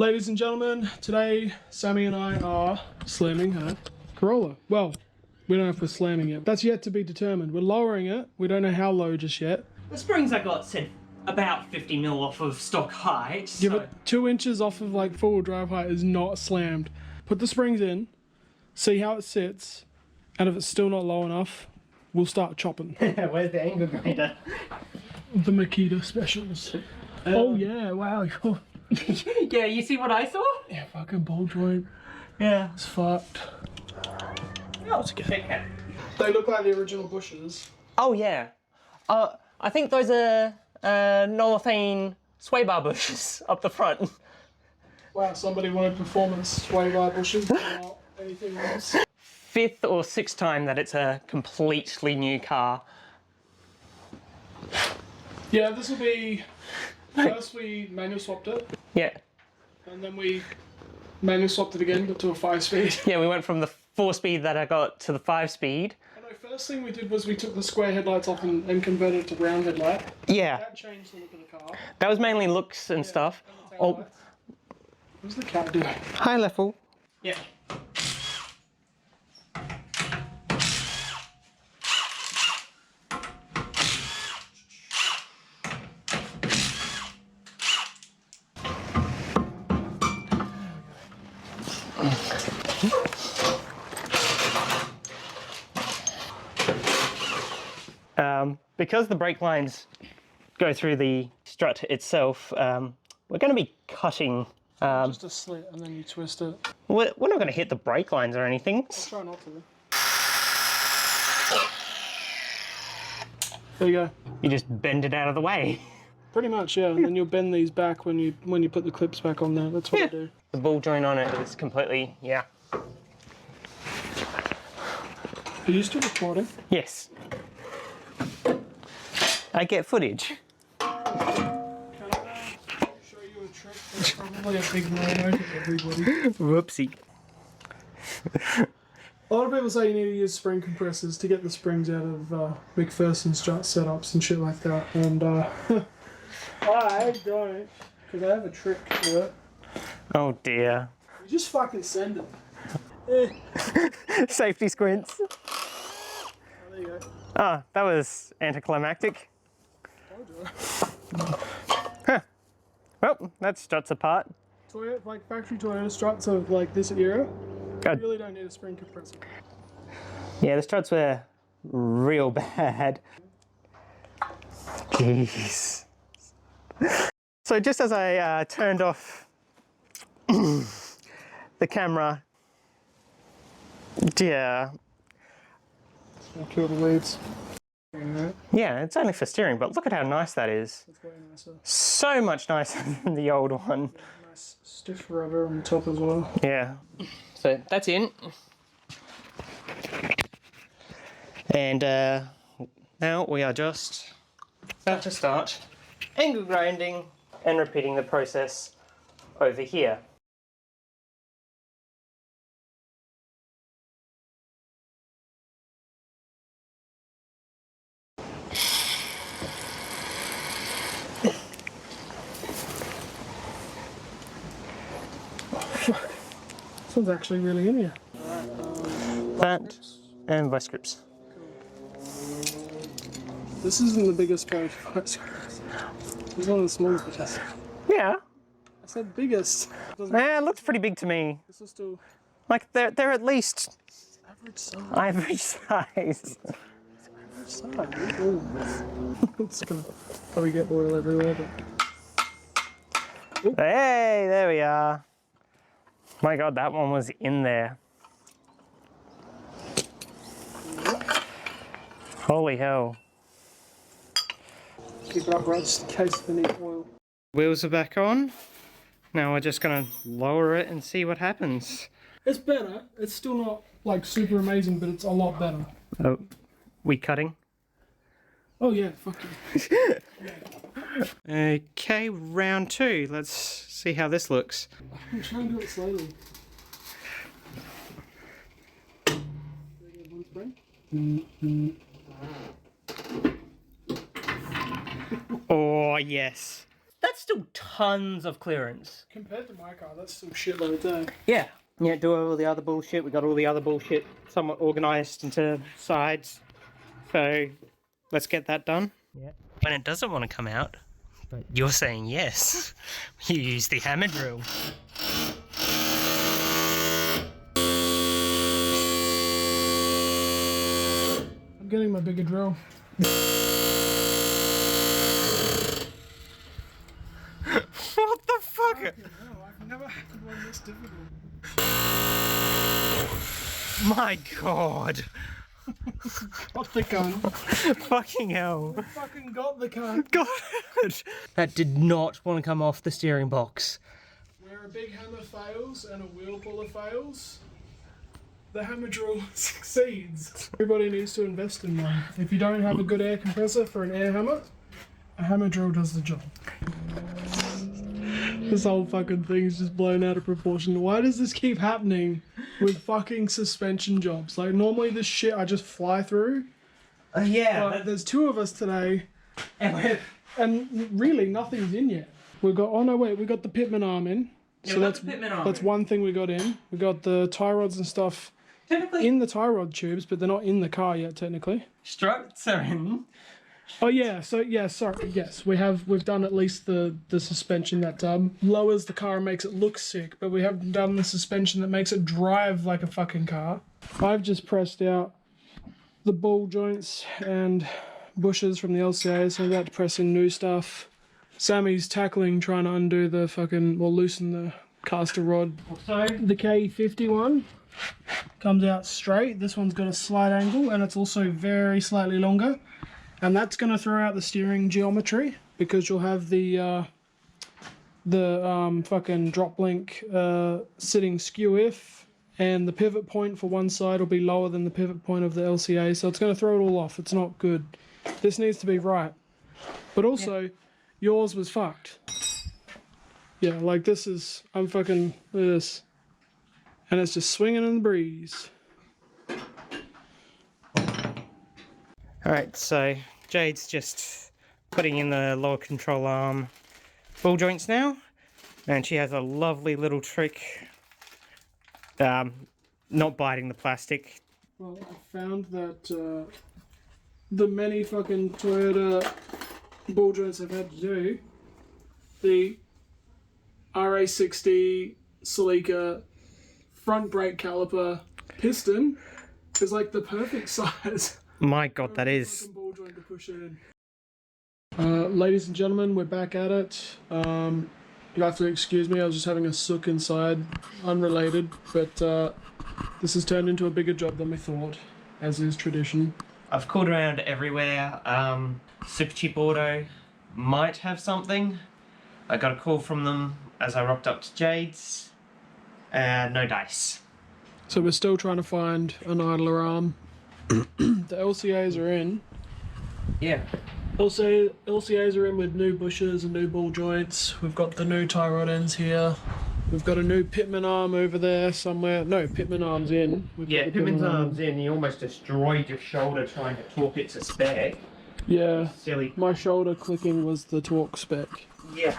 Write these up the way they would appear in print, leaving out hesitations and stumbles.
Ladies and gentlemen, today Sammy and I are slamming a Corolla. Well, we don't know if we're slamming it. That's yet to be determined. We're lowering it. We don't know how low just yet. The springs I got said about 50 mil off of stock height. Yeah, but 2 inches off of like 4-wheel drive height is not slammed. Put the springs in, see how it sits, and if it's still not low enough, we'll start chopping. Where's the angle grinder? The Makita specials. Oh yeah, wow. Yeah, you see what I saw? Yeah, fucking ball joint. Yeah. It's fucked. Oh, okay. They look like the original bushes. Oh yeah. I think those are Nolathane sway bar bushes up the front. Wow, somebody wanted performance sway bar bushes, but not anything else. 5th or 6th time that it's a completely new car. Yeah, this will be... First we manual swapped it. Yeah. And then we manual swapped it again, but to a 5-speed. Yeah, we went from the 4-speed that I got to the 5-speed. I know, first thing we did was we took the square headlights off and converted it to round headlight. Yeah. That changed the look of the car. That was mainly looks and stuff. And oh. What's the cat doing? Hi, Löffel. Yeah. Because the brake lines go through the strut itself, we're going to be cutting. Just a slit and then you twist it. We're not going to hit the brake lines or anything. I'll try not to. There you go. You just bend it out of the way. Pretty much, yeah. And then you'll bend these back when you put the clips back on there. That's what I do. The ball joint on it is completely, yeah. Are you still recording? Yes. I get footage. Can I show you a trick that's probably a big no-no to everybody? Whoopsie. A lot of people say you need to use spring compressors to get the springs out of McPherson strut setups and shit like that. And I don't, because I have a trick to it. Oh dear. You just fucking send it. Safety squints. Oh, there you go. Ah, that was anticlimactic. Huh. Well, that struts apart. Toyota, like factory Toyota struts of like this era, God. you really don't need a spring compressor. Yeah, the struts were real bad. Jeez. So just as I turned off the camera, yeah. I'll kill the weeds. Yeah, it's only for steering, but look at how nice that is. That's way nicer. So much nicer than the old one. Nice stiff rubber on the top as well. Yeah. So that's in. And now we are just about to start angle grinding and repeating the process over here. This one's actually really in here. That and vice grips. This isn't the biggest pair of vice grips. This is one of the smallest bitches. Yeah. I said biggest. Yeah, it looks pretty big to me. This is still Like they're at least average size. average size. Average size. Ooh. It's gonna probably get oil everywhere, but. Hey, there we are. My God, that one was in there. Holy hell. Keep it upright just in case they need oil. Wheels are back on. Now we're just gonna lower it and see what happens. It's better. It's still not like super amazing, but it's a lot better. Oh, we cutting? Oh yeah, fuck you. Okay, round 2. Let's see how this looks. I'm trying to do it slowly. Oh, yes. that's still tons of clearance. Compared to my car, that's still shitload there. Yeah. Yeah, do all the other bullshit. We got all the other bullshit somewhat organised into sides. So let's get that done. Yeah. When it doesn't want to come out, but you're saying yes, you use the hammer drill. I'm getting my bigger drill. What the fuck? Fucking hell, I've never had one this difficult. My god. Got the gun. Fucking hell. I fucking got the gun. God. That did not want to come off the steering box. Where a big hammer fails and a wheel puller fails, the hammer drill succeeds. Everybody needs to invest in one. If you don't have a good air compressor for an air hammer, a hammer drill does the job. This whole fucking thing is just blown out of proportion. Why does this keep happening with fucking suspension jobs? Like, normally this shit I just fly through. Yeah. But there's two of us today, and really nothing's in yet. We've got, oh no wait, we got the pitman arm in. Yeah, So that's one thing we got in. We got the tie rods and stuff in the tie rod tubes, but they're not in the car yet technically. Struts are in. Oh yeah, so yeah, sorry, yes, we've done at least the suspension that lowers the car and makes it look sick, but we haven't done the suspension that makes it drive like a fucking car. I've just pressed out the ball joints and bushes from the LCA, so I'm about to press in new stuff. Sammy's tackling, trying to undo the fucking, well, loosen the caster rod. So the K50 one comes out straight. This one's got a slight angle, and it's also very slightly longer. And that's going to throw out the steering geometry because you'll have the fucking drop link sitting skew if, and the pivot point for one side will be lower than the pivot point of the LCA, so it's going to throw it all off. It's not good. This needs to be right. But also, yours was fucked. Yeah, like this is, I'm fucking, look at this. And it's just swinging in the breeze. Alright, so Jade's just putting in the lower control arm ball joints now, and she has a lovely little trick, not biting the plastic. Well, I found that the many fucking Toyota ball joints I've had to do, the RA60 Celica front brake caliper piston is like the perfect size. My god, that is. Ball joint to push it in. Ladies and gentlemen, we're back at it. You have to excuse me, I was just having a sook inside, unrelated, but this has turned into a bigger job than we thought, as is tradition. I've called around everywhere. Super Cheap Auto might have something. I got a call from them as I rocked up to Jade's. No dice. So we're still trying to find an idler arm. The LCAs are in. Yeah. Also, LCAs are in with new bushes and new ball joints. We've got the new tie rod ends here. We've got a new pitman arm over there somewhere. No, pitman arm's in. Yeah, pitman's arm's in. You almost destroyed your shoulder trying to torque it to spec. Yeah. Silly. My shoulder clicking was the torque spec. Yeah.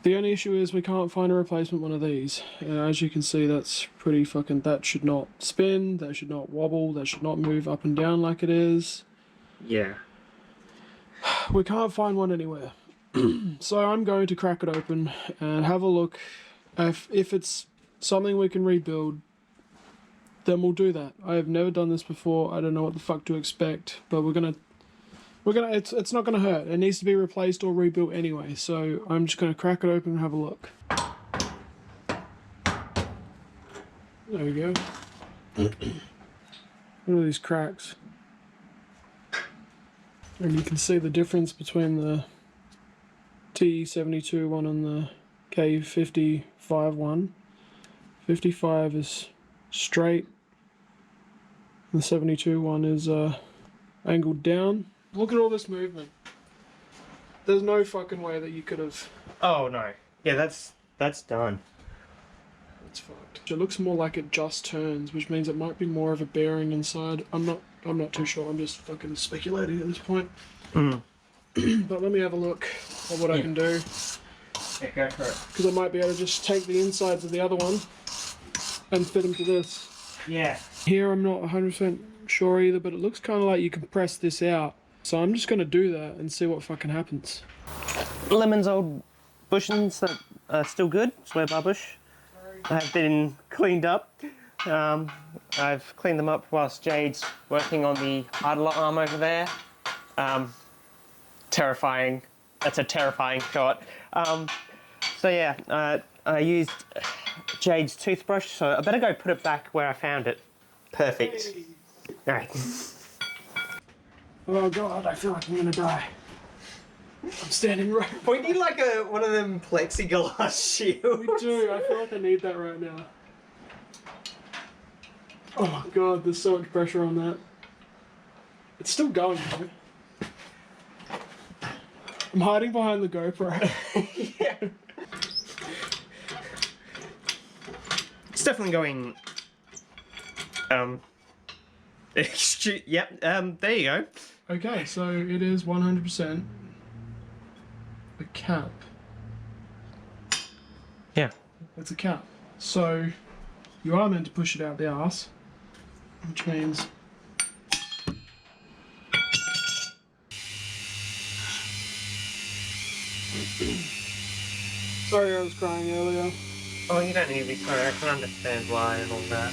The only issue is we can't find a replacement one of these. As you can see, that's pretty fucking... That should not spin, that should not wobble, that should not move up and down like it is. Yeah. We can't find one anywhere. So I'm going to crack it open and have a look. If it's something we can rebuild, then we'll do that. I have never done this before. I don't know what the fuck to expect, but it's not gonna hurt. It needs to be replaced or rebuilt anyway. So I'm just gonna crack it open and have a look. There we go. Look at these cracks. And you can see the difference between the T72 one and the K55 one. 55 is straight. The 72 one is angled down. Look at all this movement. There's no fucking way that you could have... Oh no. Yeah, that's done. It's fucked. It looks more like it just turns, which means it might be more of a bearing inside. I'm not too sure. I'm just fucking speculating at this point. But let me have a look at what I can do. Yeah, go for it. Because I might be able to just take the insides of the other one and fit them to this. Yeah. Here I'm not 100% sure either, but it looks kind of like you can press this out. So I'm just going to do that and see what fucking happens. Lemon's old bushings that are still good, square bar bush, have been cleaned up. I've cleaned them up whilst Jade's working on the idler arm over there. Terrifying. That's a terrifying shot. So yeah, I used Jade's toothbrush, so I better go put it back where I found it. Perfect. Hey. Alright. Oh god, I feel like I'm gonna die. I'm standing right. We need like one of them plexiglass shields. We do, I feel like I need that right now. Oh my god, there's so much pressure on that. It's still going though. I'm hiding behind the GoPro. Yeah. It's definitely going. Yep. There you go. Okay, so it is 100% a cap. Yeah. It's a cap. So you are meant to push it out the arse, which means sorry I was crying earlier. Oh, you don't need to be sorry. I can understand why and all that.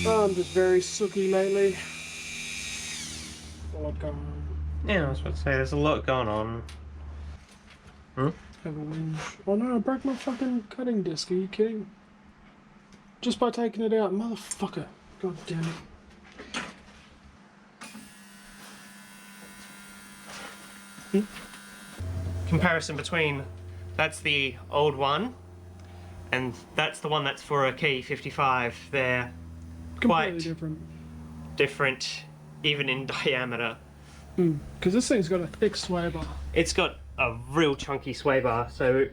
I'm just very sooky lately. A lot going on. Yeah, I was about to say there's a lot going on. Have a whinge. Oh no, I broke my fucking cutting disc. Are you kidding? Just by taking it out, motherfucker. God damn it. Comparison between that's the old one and that's the one that's for a key 55. They're Completely quite different. different, even in diameter. Because this thing's got a thick sway bar. It's got a real chunky sway bar, so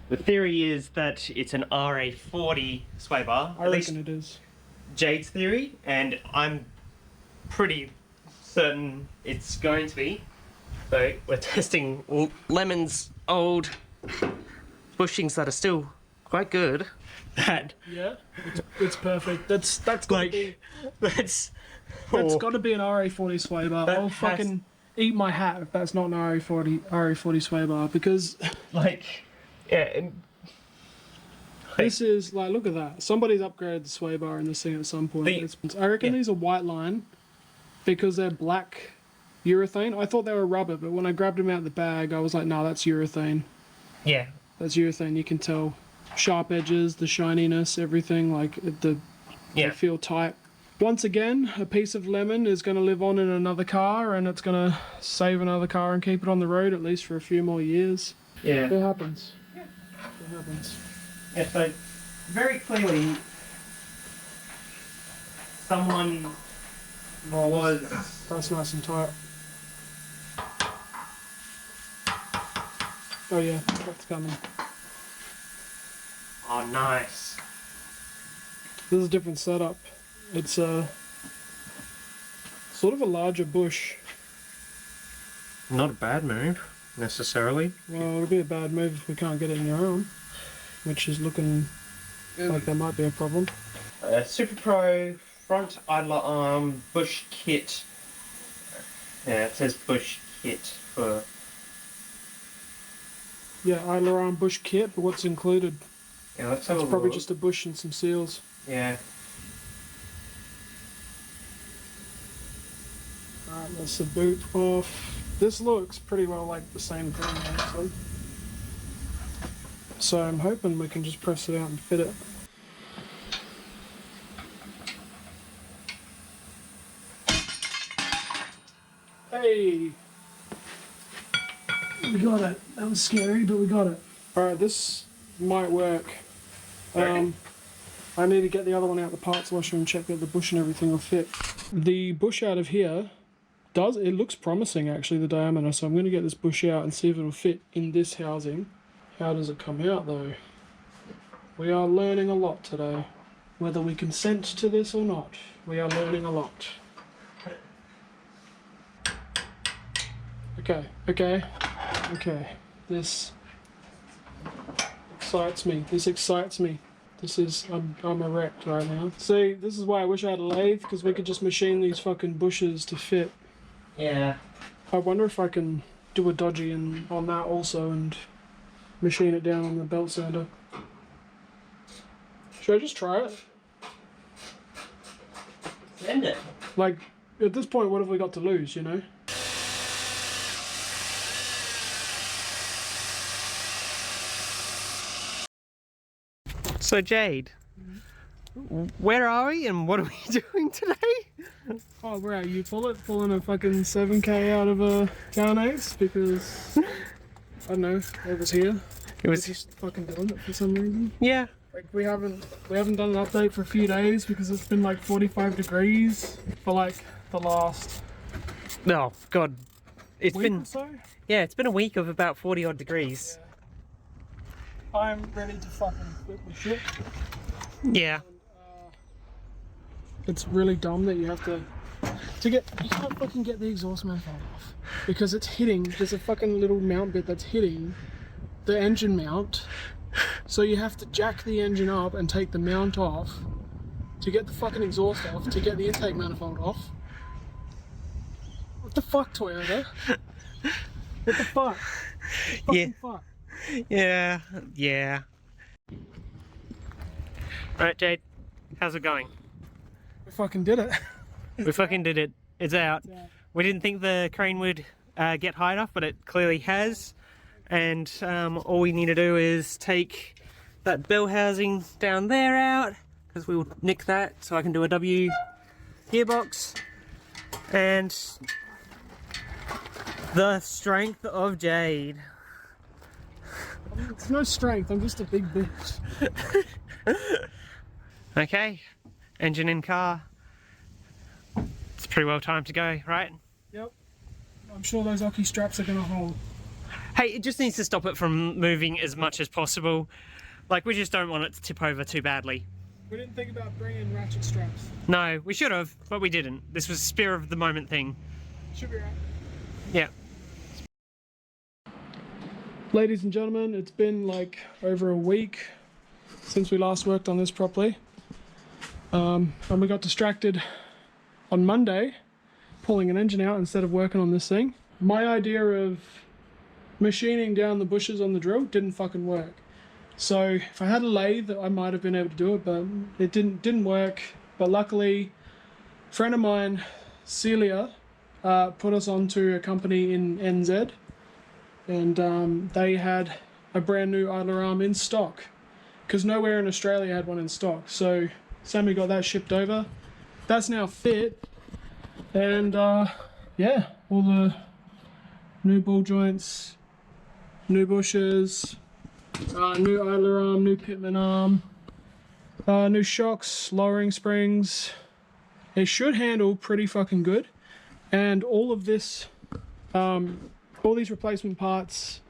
the theory is that it's an RA40 sway bar. I reckon it is. Jade's theory, and I'm pretty certain it's going to be. So we're testing Lemon's old bushings that are still quite good. That Yeah, it's perfect. That's gotta be, that's gotta be an RA40 sway bar. That I'll fucking eat my hat if that's not an RA40 sway bar, because like yeah. this is like, look at that. Somebody's upgraded the sway bar in this thing at some point. I reckon these are white line because they're black urethane. I thought they were rubber, but when I grabbed them out of the bag, I was like, nah, that's urethane. Yeah. That's urethane. You can tell. Sharp edges, the shininess, everything, like they feel tight. Once again, a piece of lemon is going to live on in another car, and it's going to save another car and keep it on the road at least for a few more years. Yeah. It happens. Yeah. It happens. Yeah, so very clearly someone was... That's nice and tight. Oh yeah, that's coming. Oh, nice. This is a different setup. It's a sort of a larger bush. Not a bad move, necessarily. Well, it'll be a bad move if we can't get it in your own, which is looking like there might be a problem. Super Pro front idler arm bush kit. Yeah, it says bush kit for... Yeah, idler arm bush kit, but what's included? Yeah, let's have a It's probably look. just a bush and some seals. Yeah. Alright, that's the boot off. This looks pretty well like the same thing, actually. So I'm hoping we can just press it out and fit it. Hey! We got it. That was scary, but we got it. Alright, this might work. Okay. I need to get the other one out the parts washer and check that the bush and everything will fit. The bush out of here it looks promising actually, the diameter, so I'm going to get this bush out and see if it'll fit in this housing. How does it come out though? We are learning a lot today. Whether we consent to this or not, we are learning a lot. Okay. This excites me. I'm erect right now. See, this is why I wish I had a lathe, because we could just machine these fucking bushes to fit. Yeah. I wonder if I can do a dodgy on that also and machine it down on the belt sander. Should I just try it? Send it. Like, at this point, what have we got to lose, you know? So Jade, where are we and what are we doing today? Oh, bro, you pulling a fucking 7k out of a Town Ace because, I don't know, it was here. It was just fucking doing it for some reason. Yeah. Like, we haven't done an update for a few days because it's been like 45 degrees for like the last Oh god. It's week been or so. Yeah, it's been a week of about 40 odd degrees. Yeah. I'm ready to fucking flip the shit. Yeah. It's really dumb that you have to get, you can't fucking get the exhaust manifold off because it's hitting, there's a fucking little mount bit that's hitting the engine mount, so you have to jack the engine up and take the mount off to get the fucking exhaust off, to get the intake manifold off. What the fuck, Toyota? What the fuck? Yeah. Fuck. Yeah. Right, Jade, how's it going? We fucking did it. We fucking did it. It's out. Yeah. We didn't think the crane would get high enough, but it clearly has. And all we need to do is take that bell housing down there out, because we will nick that so I can do a W gearbox. And the strength of Jade. It's no strength, I'm just a big bitch. Okay, engine in car. It's pretty well time to go, right? Yep. I'm sure those Oki straps are gonna hold. Hey, it just needs to stop it from moving as much as possible. Like, we just don't want it to tip over too badly. We didn't think about bringing ratchet straps. No, we should have, but we didn't. This was a spur of the moment thing. Should be right. Yeah. Ladies and gentlemen, it's been like over a week since we last worked on this properly. And we got distracted on Monday pulling an engine out instead of working on this thing. My idea of machining down the bushes on the drill didn't fucking work. So if I had a lathe, I might have been able to do it, but it didn't work. But luckily, a friend of mine, Celia, put us onto a company in NZ, and they had a brand new idler arm in stock, because nowhere in Australia had one in stock. So Sammy got that shipped over. That's now fit, and yeah, all the new ball joints, new bushes, new idler arm, new pitman arm, new shocks, lowering springs. It should handle pretty fucking good, and all of this, all these replacement parts,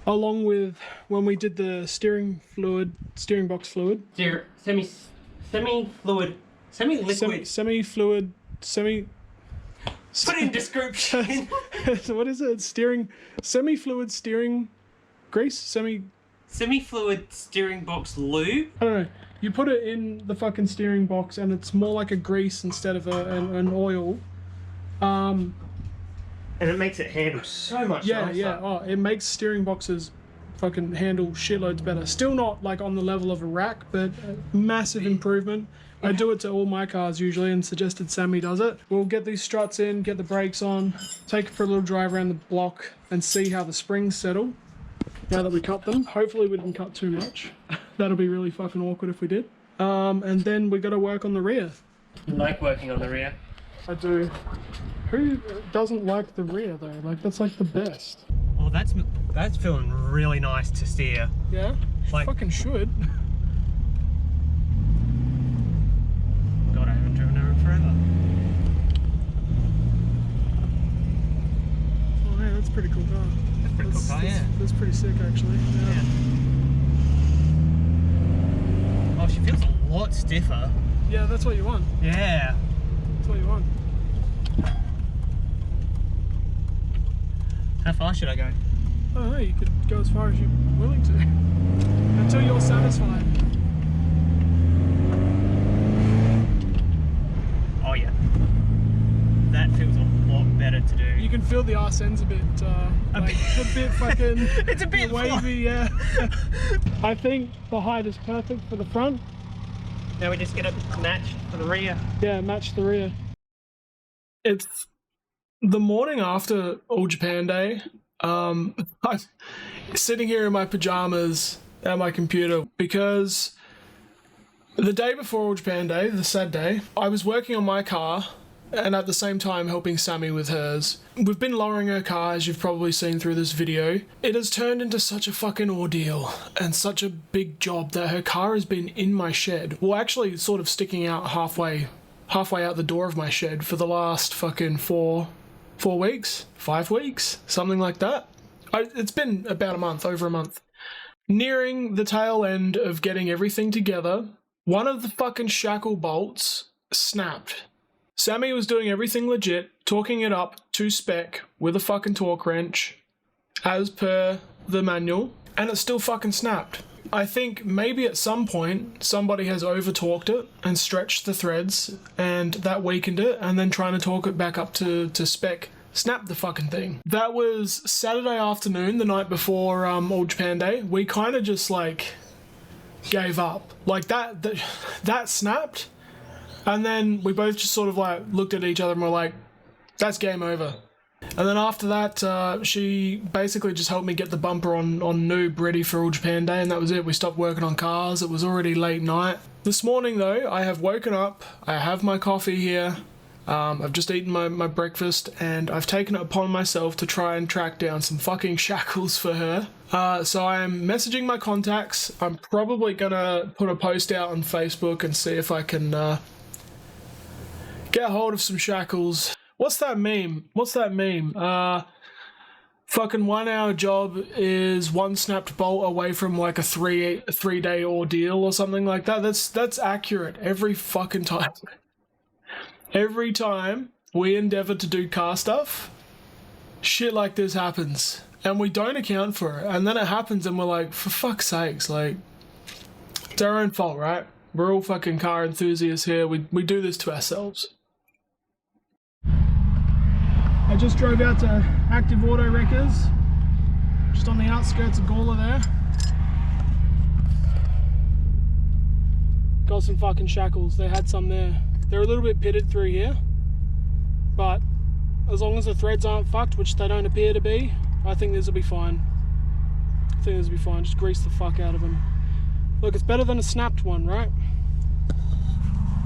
along with when we did the steering box fluid, Semi-fluid, semi-fluid, Put in description. what is it? Semi-fluid steering grease? Semi-fluid steering box lube. I don't know. You put it in the fucking steering box and it's more like a grease instead of an oil. And it makes it handle so much nicer. Yeah. Oh, it makes steering boxes fucking handle shitloads better. Still not like on the level of a rack, but a massive improvement. I do it to all my cars usually and suggested Sammy does it. We'll get these struts in, get the brakes on, take it for a little drive around the block and see how the springs settle now that we cut them. Hopefully we didn't cut too much. That'll be really fucking awkward if we did. And then we got to work on the rear. You like working on the rear? I do. Who doesn't like the rear though? Like, that's like the best. Well, that's feeling really nice to steer. Yeah? Like, fucking should. God, I haven't driven over forever. Oh yeah, that's a pretty cool car. That's a pretty cool car, yeah. That's pretty sick actually. Yeah. Oh, she feels a lot stiffer. Yeah, that's what you want. Yeah. That's what you want. How far should I go? I don't know, you could go as far as you're willing to. Until you're satisfied. Oh yeah. That feels a lot better to do. You can feel the arse ends a bit, a bit fucking It's a bit wavy, yeah. I think the height is perfect for the front. Now we just get it matched for the rear. Yeah, match the rear. It's the morning after All Japan Day. I'm sitting here in my pajamas at my computer because the day before All Japan Day, the sad day, I was working on my car and at the same time helping Sammy with hers. We've been lowering her car, as you've probably seen through this video. It has turned into such a fucking ordeal and such a big job that her car has been in my shed. Well, actually sort of sticking out halfway out the door of my shed for the last fucking 4 weeks, 5 weeks, something like that. It's been about a month, over a month. Nearing the tail end of getting everything together, one of the fucking shackle bolts snapped. Sammy was doing everything legit, torquing it up to spec with a fucking torque wrench, as per the manual, and it still fucking snapped. I think maybe at some point somebody has over-torqued it and stretched the threads, and that weakened it, and then trying to torque it back up to spec snapped the fucking thing. That was Saturday afternoon, the night before All Japan Day. We kind of just like gave up. Like that snapped. And then we both just sort of like looked at each other and were like, that's game over. And then after that, she basically just helped me get the bumper on Noob ready for All Japan Day, and that was it. We stopped working on cars. It was already late night. This morning though, I have woken up, I have my coffee here, I've just eaten my breakfast, and I've taken it upon myself to try and track down some fucking shackles for her. So I am messaging my contacts. I'm probably gonna put a post out on Facebook and see if I can get hold of some shackles. What's that meme? Fucking 1 hour job is one snapped bolt away from like a three day ordeal or something like that. That's accurate every fucking time. Every time we endeavor to do car stuff, shit like this happens. And we don't account for it. And then it happens and we're like, for fuck's sakes, like, it's our own fault, right? We're all fucking car enthusiasts here. We do this to ourselves. I just drove out to Active Auto Wreckers, just on the outskirts of Gawler there. Got some fucking shackles, they had some there. They're a little bit pitted through here, but as long as the threads aren't fucked, which they don't appear to be, I think this will be fine. Just grease the fuck out of them. Look, it's better than a snapped one, right?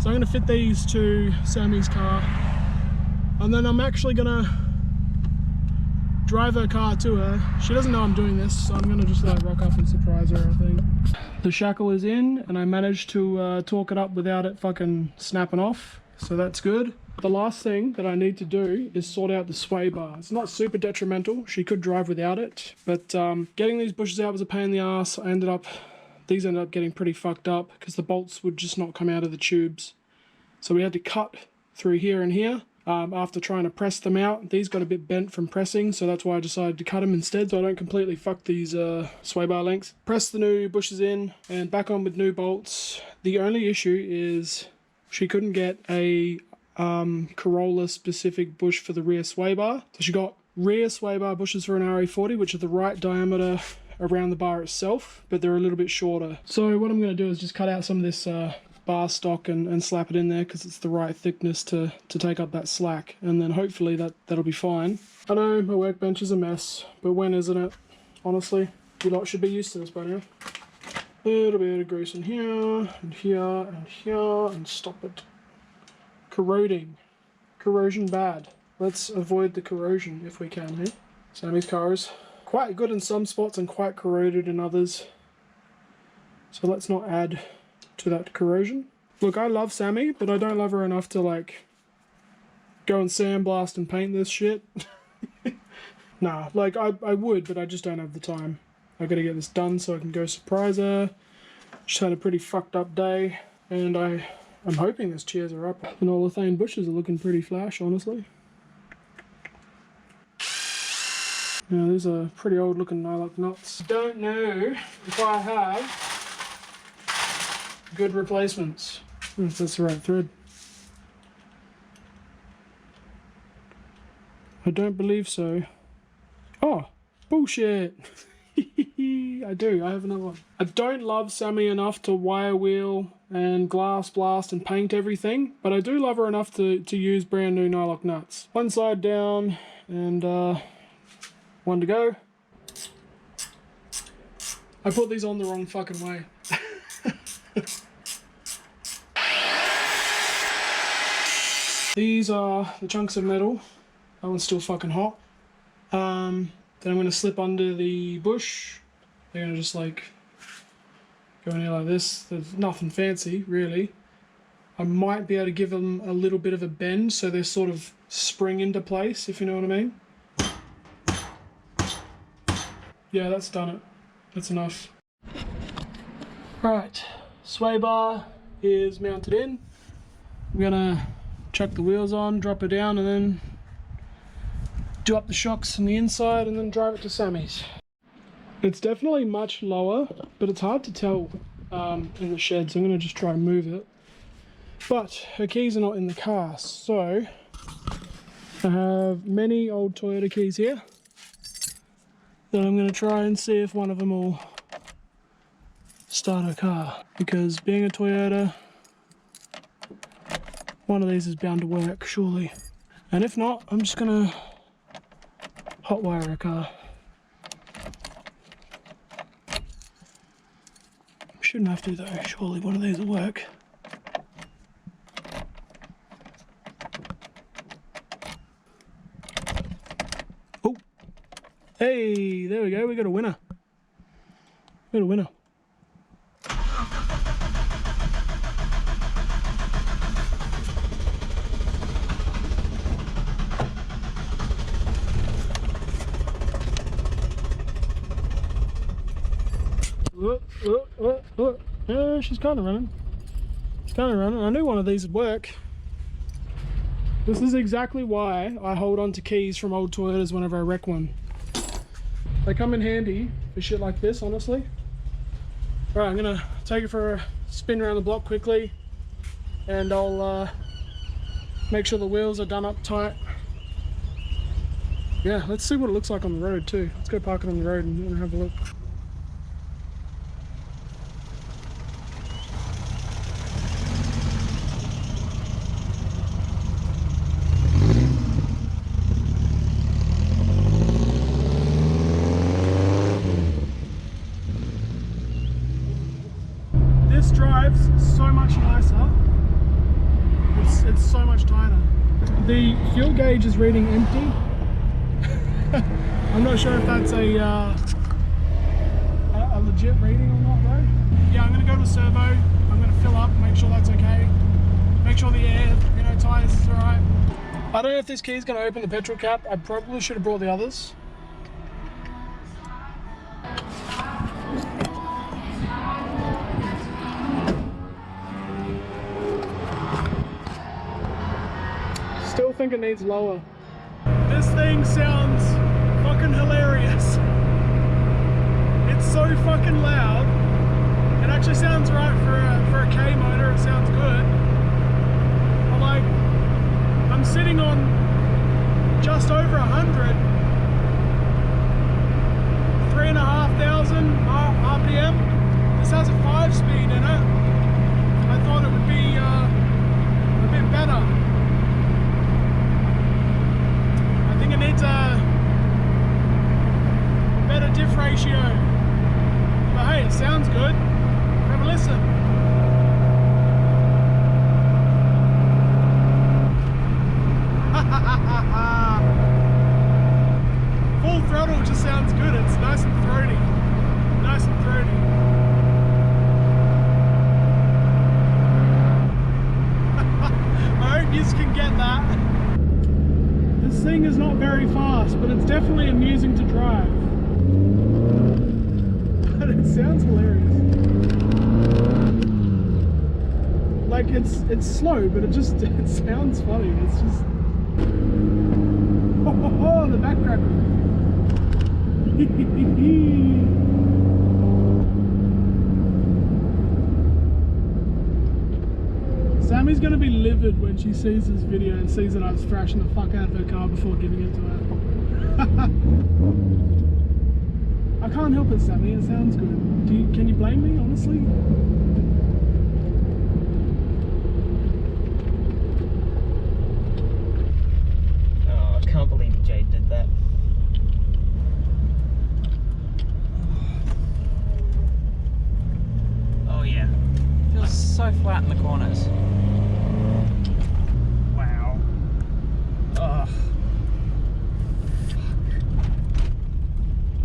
So I'm gonna fit these to Sammy's car, and then I'm actually gonna drive her car to her. She doesn't know I'm doing this, so I'm gonna just like rock up and surprise her, I think. The shackle is in, and I managed to torque it up without it fucking snapping off, so that's good. The last thing that I need to do is sort out the sway bar. It's not super detrimental, she could drive without it, but getting these bushes out was a pain in the ass. These ended up getting pretty fucked up because the bolts would just not come out of the tubes. So we had to cut through here and here. After trying to press them out, these got a bit bent from pressing, so that's why I decided to cut them instead so I don't completely fuck these sway bar lengths. Press the new bushes in and back on with new bolts. The only issue is she couldn't get a Corolla specific bush for the rear sway bar. So she got rear sway bar bushes for an RE40, which are the right diameter around the bar itself, but they're a little bit shorter. So what I'm going to do is just cut out some of this bar stock and slap it in there because it's the right thickness to take up that slack, and then hopefully that'll be fine. I know my workbench is a mess, but when isn't it? Honestly, you lot should be used to this by now. A little bit of grease in here and here and here, and stop it corroding. Corrosion bad. Let's avoid the corrosion if we can here. Sammy's car is quite good in some spots and quite corroded in others, so let's not add to that corrosion. Look, I love Sammy, but I don't love her enough to like go and sandblast and paint this shit. Nah, like I would, but I just don't have the time. I gotta get this done so I can go surprise her. She's had a pretty fucked up day, and I'm hoping this cheers her up. And all the Thane bushes are looking pretty flash, honestly. Now these are pretty old looking nylock knots. Don't know if I have good replacements. If that's the right thread. I don't believe so. Oh, bullshit. I do, I have another one. I don't love Sammy enough to wire wheel and glass blast and paint everything, but I do love her enough to use brand new nylock nuts. One side down and one to go. I put these on the wrong fucking way. These are the chunks of metal. That one's still fucking hot. Then I'm going to slip under the bush. They're going to just like go in here like this. There's nothing fancy really. I might be able to give them a little bit of a bend so they sort of spring into place, if you know what I mean. Yeah, that's done it. That's enough. Right, sway bar is mounted in. I'm gonna chuck the wheels on, drop it down, and then do up the shocks on the inside and then drive it to Sammy's. It's definitely much lower, but it's hard to tell in the shed, so I'm gonna just try and move it. But her keys are not in the car, so I have many old Toyota keys here that I'm gonna try and see if one of them will start her car, because being a Toyota, one of these is bound to work, surely. And if not, I'm just gonna hotwire a car. Shouldn't have to though, surely one of these will work. Oh, hey, there we go, we got a winner. We got a winner. Yeah, she's kind of running. She's kind of running. I knew one of these would work. This is exactly why I hold on to keys from old Toyotas whenever I wreck one. They come in handy for shit like this, honestly. Right, I'm gonna take it for a spin around the block quickly, and I'll make sure the wheels are done up tight. Yeah, let's see what it looks like on the road too. Let's go park it on the road and have a look. This drives so much nicer. It's so much tighter. The fuel gauge is reading empty. I'm not sure if that's a legit reading or not though. Yeah, I'm gonna go to a servo. I'm gonna fill up, make sure that's okay. Make sure the air, tires is alright. I don't know if this key is gonna open the petrol cap. I probably should have brought the others. Still think it needs lower. This thing sounds fucking hilarious. It's so fucking loud. It actually sounds right for a K motor. It sounds good. But like, I'm sitting on just over 100, 3,500 RPM. This has a 5-speed in it. I thought it would be a bit better. I think it needs a better diff ratio. But hey, it sounds good. Have a listen. Full throttle just sounds good. It's nice and throaty. Nice and throaty. I hope you can get that. This thing is not very fast, but it's definitely amusing to drive. But it sounds hilarious. Like it's slow, but it sounds funny. It's just the back crackle. Sammy's gonna be livid when she sees this video and sees that I was thrashing the fuck out of her car before giving it to her. I can't help it, Sammy. It sounds good. Can you blame me, honestly? Oh, I can't believe Jade did that. Oh yeah. Feels so flat in the corners. Wow. Ugh.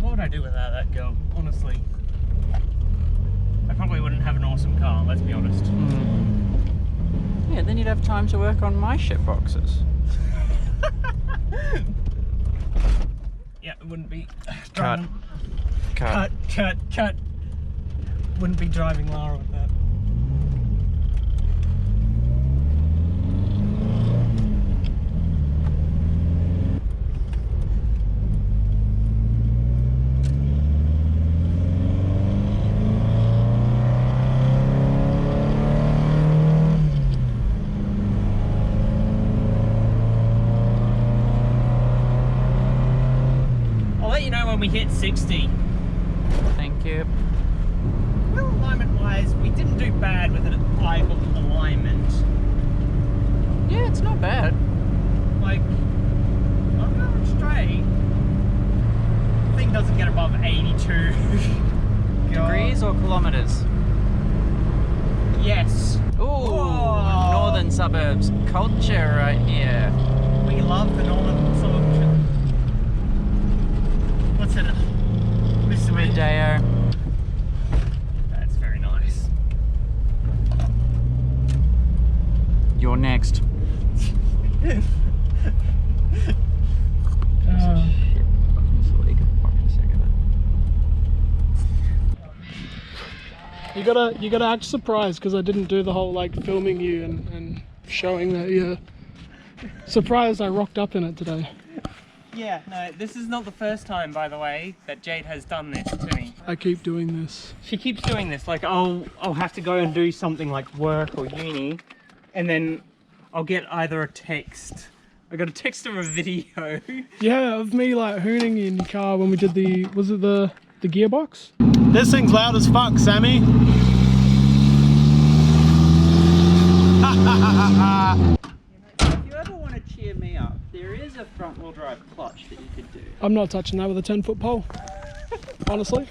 What would I do without that girl, honestly? I probably wouldn't have an awesome car, let's be honest. Yeah, then you'd have time to work on my shit boxes. Yeah, it wouldn't be Cut. Cut. Wouldn't be driving Lara with that. I'll let you know when we hit 60. Thank you. Wheel alignment wise, we didn't do bad with an eyeball alignment. Yeah, it's not bad. Like, I'm going straight. The thing doesn't get above 82 Degrees or kilometers? Yes. Ooh, Whoa. northern suburbs culture right here. We love the northern suburbs. What's it? Mr. Rodeo. That's very nice. You're next. Uh, Shit. Fucking sleek. Fucking sick of it. you gotta act surprised because I didn't do the whole like filming you and showing that you're surprised I rocked up in it today. Yeah, no, this is not the first time, by the way, that Jade has done this to me. I keep doing this. She keeps doing this, like I'll have to go and do something like work or uni, and then I'll get either a text. I got a text or a video. Yeah, of me like hooning in your car when we did was it the gearbox? This thing's loud as fuck, Sammy. If you ever want to cheer me up, there is a front wheel drive clutch that you could do. I'm not touching that with a 10-foot pole. Honestly.